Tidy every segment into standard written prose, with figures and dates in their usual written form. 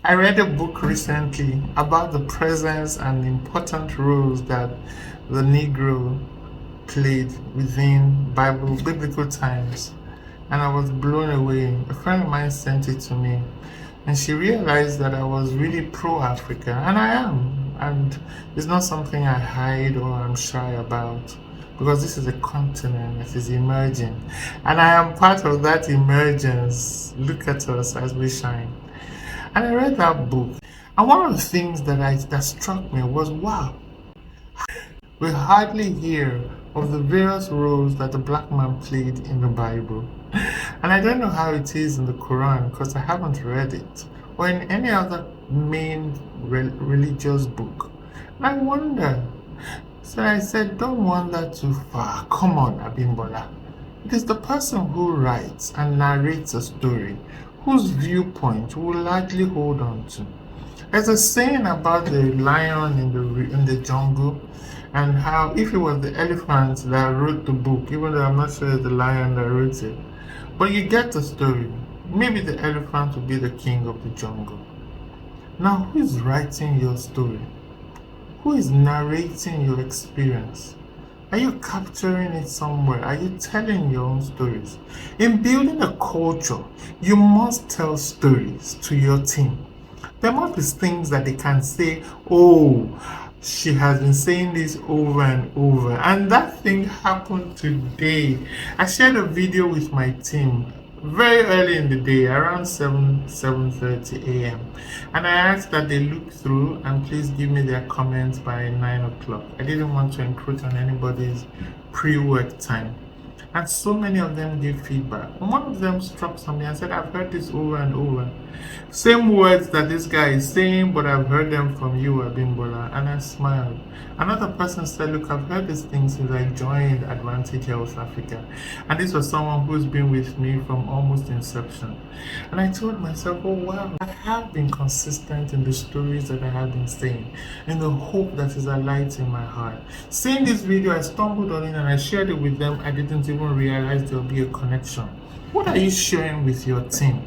I read a book recently about the presence and important roles that the Negro played within biblical times, and I was blown away. A friend of mine sent it to me, and she realized that I was really pro-Africa, and I am. And it's not something I hide or I'm shy about, because this is a continent that is emerging, and I am part of that emergence. Look at us as we shine. And I read that book, and one of the things that struck me was, wow, we hardly hear of the various roles that the black man played in the Bible. And I don't know how it is in the Quran because I haven't read it, or in any other main religious book. And I wonder. So I said, don't wander too far. Come on, Abimbola. It is the person who writes and narrates a story whose viewpoint we will likely hold on to. There's a saying about the lion in the jungle, and how if it was the elephant that wrote the book, even though I'm not sure it's the lion that wrote it, but you get the story. Maybe the elephant will be the king of the jungle. Now, who is writing your story? Who is narrating your experience? Are you capturing it somewhere? Are you telling your own stories? In building a culture, you must tell stories to your team. There must be things that they can say, oh, she has been saying this over and over. And that thing happened today. I shared a video with my team very early in the day, around 7:30 a.m. And I asked that they look through and please give me their comments by 9 o'clock. I didn't want to encroach on anybody's pre-work time. And so many of them gave feedback. And one of them struck something and said, I've heard this over and over. Same words that this guy is saying, but I've heard them from you, Abimbola. And I smiled. Another person said, look, I've heard these things since I joined Advantage Health Africa. And this was someone who's been with me from almost inception. And I told myself, oh wow, I have been consistent in the stories that I have been saying, in the hope that is alight in my heart. Seeing this video, I stumbled on it and I shared it with them. I didn't even realize there'll be a connection. What are you sharing with your team?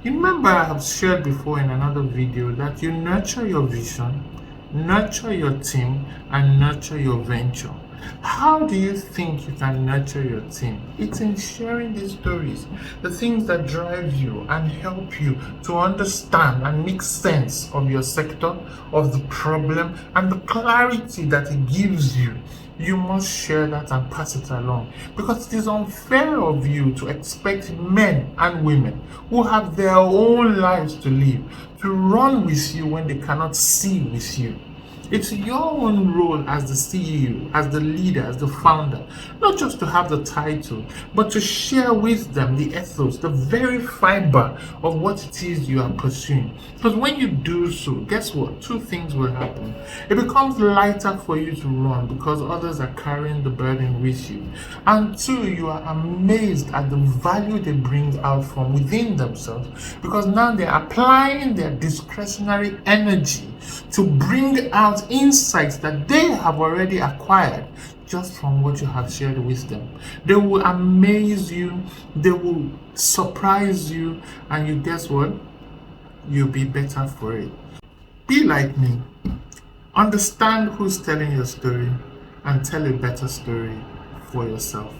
You remember I have shared before in another video that you nurture your vision, nurture your team, and nurture your venture. How do you think you can nurture your team? It's in sharing these stories, the things that drive you and help you to understand and make sense of your sector, of the problem, and the clarity that it gives you. You must share that and pass it along, because it is unfair of you to expect men and women who have their own lives to live to run with you when they cannot see with you. It's your own role as the CEO, as the leader, as the founder, not just to have the title, but to share with them the ethos, the very fiber of what it is you are pursuing. Because when you do so, guess what? Two things will happen. It becomes lighter for you to run because others are carrying the burden with you. And two, you are amazed at the value they bring out from within themselves, because now they're applying their discretionary energy to bring out insights that they have already acquired just from what you have shared with them. They will amaze you, they will surprise you, and you guess what? You'll be better for it. Be like me. Understand who's telling your story and tell a better story for yourself.